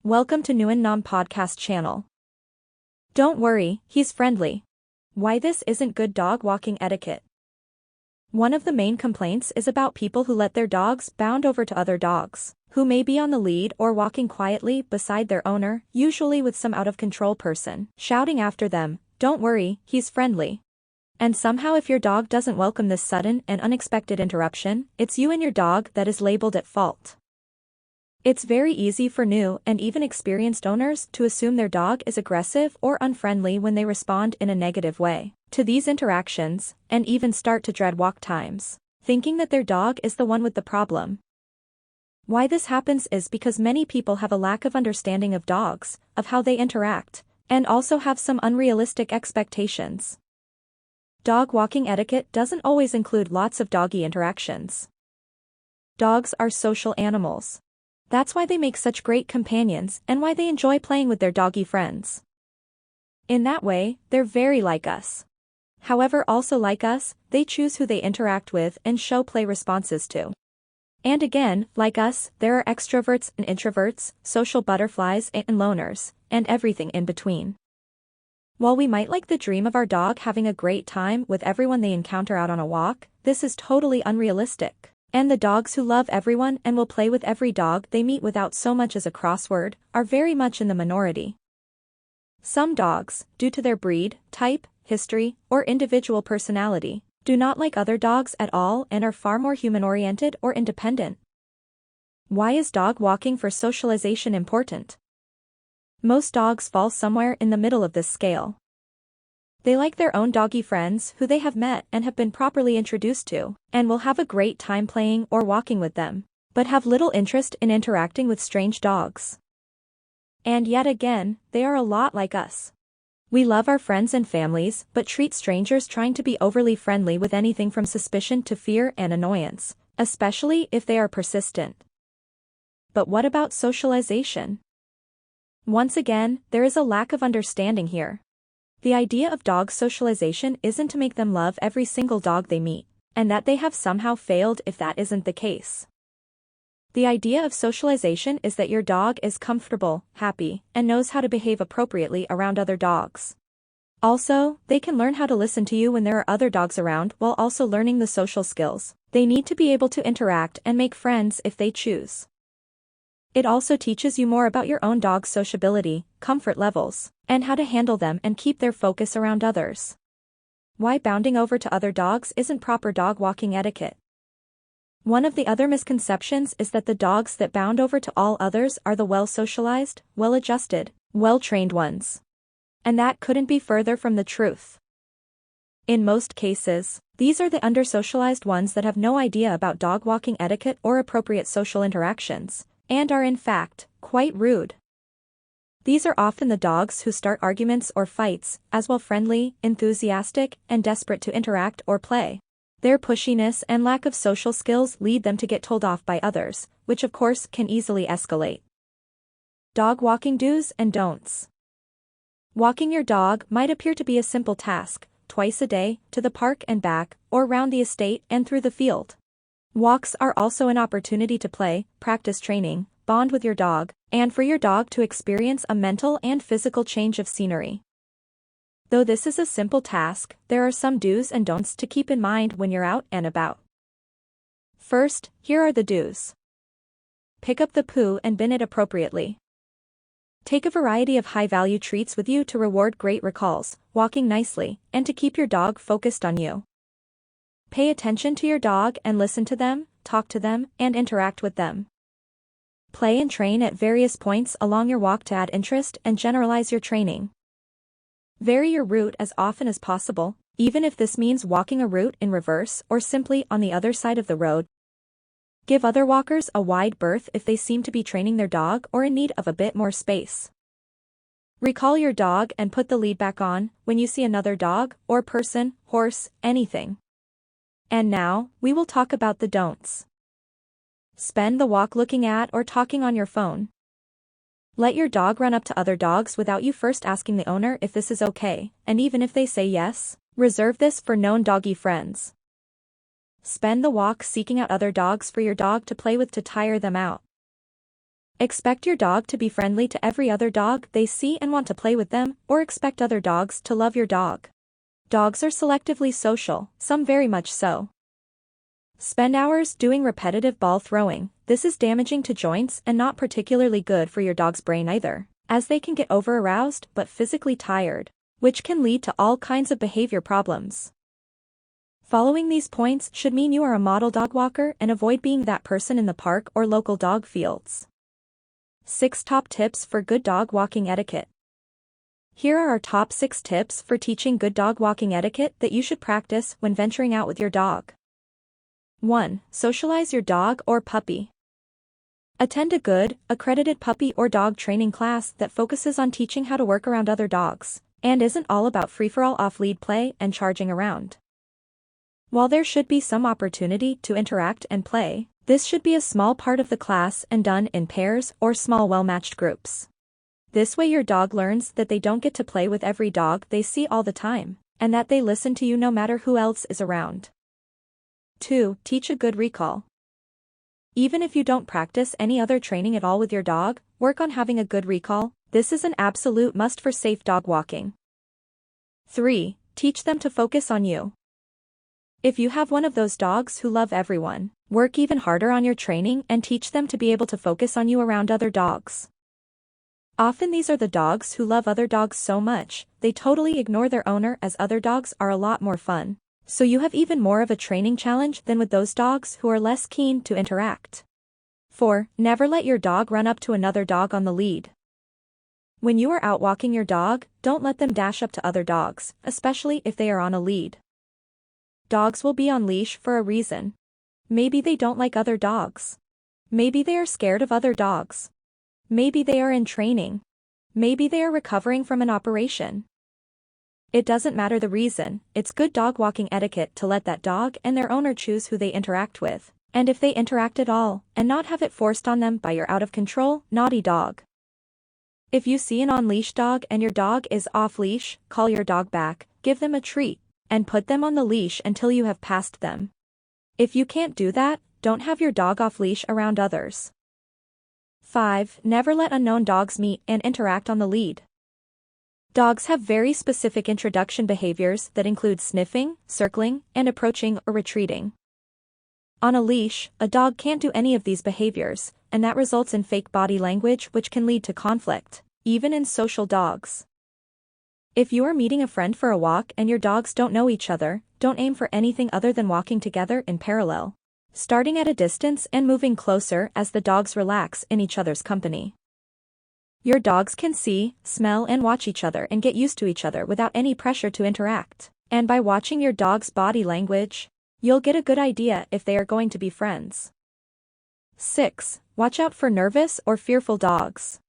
Welcome to Nguyen Nam Podcast channel. Don't worry, he's friendly. Why this isn't good dog walking etiquette. One of the main complaints is about people who let their dogs bound over to other dogs, who may be on the lead or walking quietly beside their owner, usually with some out-of-control person, shouting after them, "Don't worry, he's friendly." And somehow if your dog doesn't welcome this sudden and unexpected interruption, it's you and your dog that is labeled at fault. It's very easy for new and even experienced owners to assume their dog is aggressive or unfriendly when they respond in a negative way to these interactions, and even start to dread walk times, thinking that their dog is the one with the problem. Why this happens is because many people have a lack of understanding of dogs, of how they interact, and also have some unrealistic expectations. Dog walking etiquette doesn't always include lots of doggy interactions. Dogs are social animals. That's why they make such great companions and why they enjoy playing with their doggy friends. In that way, they're very like us. However, also like us, they choose who they interact with and show play responses to. And again, like us, there are extroverts and introverts, social butterflies and loners, and everything in between. While we might like the dream of our dog having a great time with everyone they encounter out on a walk, this is totally unrealistic. And the dogs who love everyone and will play with every dog they meet without so much as a crossword, are very much in the minority. Some dogs, due to their breed, type, history, or individual personality, do not like other dogs at all and are far more human-oriented or independent. Why is dog walking for socialization important? Most dogs fall somewhere in the middle of this scale. They like their own doggy friends who they have met and have been properly introduced to, and will have a great time playing or walking with them, but have little interest in interacting with strange dogs. And yet again, they are a lot like us. We love our friends and families but treat strangers trying to be overly friendly with anything from suspicion to fear and annoyance, especially if they are persistent. But what about socialization? Once again, there is a lack of understanding here. The idea of dog socialization isn't to make them love every single dog they meet, and that they have somehow failed if that isn't the case. The idea of socialization is that your dog is comfortable, happy, and knows how to behave appropriately around other dogs. Also, they can learn how to listen to you when there are other dogs around while also learning the social skills. They need to be able to interact and make friends if they choose. It also teaches you more about your own dog's sociability, comfort levels, and how to handle them and keep their focus around others. Why bounding over to other dogs isn't proper dog walking etiquette. One of the other misconceptions is that the dogs that bound over to all others are the well-socialized, well-adjusted, well-trained ones. And that couldn't be further from the truth. In most cases, these are the under-socialized ones that have no idea about dog walking etiquette or appropriate social interactions, and are in fact, quite rude. These are often the dogs who start arguments or fights, as well friendly, enthusiastic, and desperate to interact or play. Their pushiness and lack of social skills lead them to get told off by others, which of course can easily escalate. Dog walking do's and don'ts. Walking your dog might appear to be a simple task, twice a day, to the park and back, or round the estate and through the field. Walks are also an opportunity to play, practice training, bond with your dog, and for your dog to experience a mental and physical change of scenery. Though this is a simple task, there are some do's and don'ts to keep in mind when you're out and about. First, here are the do's. Pick up the poo and bin it appropriately. Take a variety of high-value treats with you to reward great recalls, walking nicely, and to keep your dog focused on you. Pay attention to your dog and listen to them, talk to them, and interact with them. Play and train at various points along your walk to add interest and generalize your training. Vary your route as often as possible, even if this means walking a route in reverse or simply on the other side of the road. Give other walkers a wide berth if they seem to be training their dog or in need of a bit more space. Recall your dog and put the lead back on when you see another dog or person, horse, anything. And now, we will talk about the don'ts. Spend the walk looking at or talking on your phone. Let your dog run up to other dogs without you first asking the owner if this is okay, and even if they say yes, reserve this for known doggy friends. Spend the walk seeking out other dogs for your dog to play with to tire them out. Expect your dog to be friendly to every other dog they see and want to play with them, or expect other dogs to love your dog. Dogs are selectively social, some very much so. Spend hours doing repetitive ball throwing. This is damaging to joints and not particularly good for your dog's brain either, as they can get over-aroused but physically tired, which can lead to all kinds of behavior problems. Following these points should mean you are a model dog walker and avoid being that person in the park or local dog fields. 6 top tips for good dog walking etiquette. Here are our top 6 tips for teaching good dog walking etiquette that you should practice when venturing out with your dog. 1. Socialize your dog or puppy. Attend a good, accredited puppy or dog training class that focuses on teaching how to work around other dogs, and isn't all about free-for-all off-lead play and charging around. While there should be some opportunity to interact and play, this should be a small part of the class and done in pairs or small well-matched groups. This way your dog learns that they don't get to play with every dog they see all the time, and that they listen to you no matter who else is around. 2. Teach a good recall. Even if you don't practice any other training at all with your dog, work on having a good recall. This is an absolute must for safe dog walking. 3. Teach them to focus on you. If you have one of those dogs who love everyone, work even harder on your training and teach them to be able to focus on you around other dogs. Often these are the dogs who love other dogs so much, they totally ignore their owner, as other dogs are a lot more fun. So you have even more of a training challenge than with those dogs who are less keen to interact. 4. Never let your dog run up to another dog on the lead. When you are out walking your dog, don't let them dash up to other dogs, especially if they are on a lead. Dogs will be on leash for a reason. Maybe they don't like other dogs. Maybe they are scared of other dogs. Maybe they are in training. Maybe they are recovering from an operation. It doesn't matter the reason, it's good dog walking etiquette to let that dog and their owner choose who they interact with, and if they interact at all, and not have it forced on them by your out-of-control, naughty dog. If you see an on-leash dog and your dog is off-leash, call your dog back, give them a treat, and put them on the leash until you have passed them. If you can't do that, don't have your dog off-leash around others. 5. Never let unknown dogs meet and interact on the lead. Dogs have very specific introduction behaviors that include sniffing, circling, and approaching or retreating. On a leash, a dog can't do any of these behaviors, and that results in fake body language which can lead to conflict, even in social dogs. If you are meeting a friend for a walk and your dogs don't know each other, don't aim for anything other than walking together in parallel, starting at a distance and moving closer as the dogs relax in each other's company. Your dogs can see, smell and watch each other and get used to each other without any pressure to interact, and by watching your dog's body language, you'll get a good idea if they are going to be friends. 6. Watch out for nervous or fearful dogs.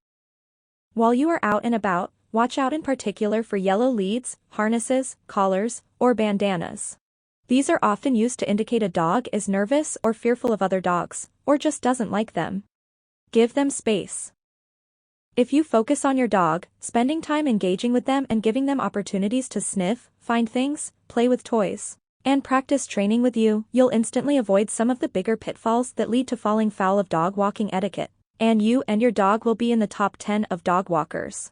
While you are out and about, watch out in particular for yellow leads, harnesses, collars, or bandanas. These are often used to indicate a dog is nervous or fearful of other dogs, or just doesn't like them. Give them space. If you focus on your dog, spending time engaging with them and giving them opportunities to sniff, find things, play with toys, and practice training with you, you'll instantly avoid some of the bigger pitfalls that lead to falling foul of dog walking etiquette, and you and your dog will be in the top 10 of dog walkers.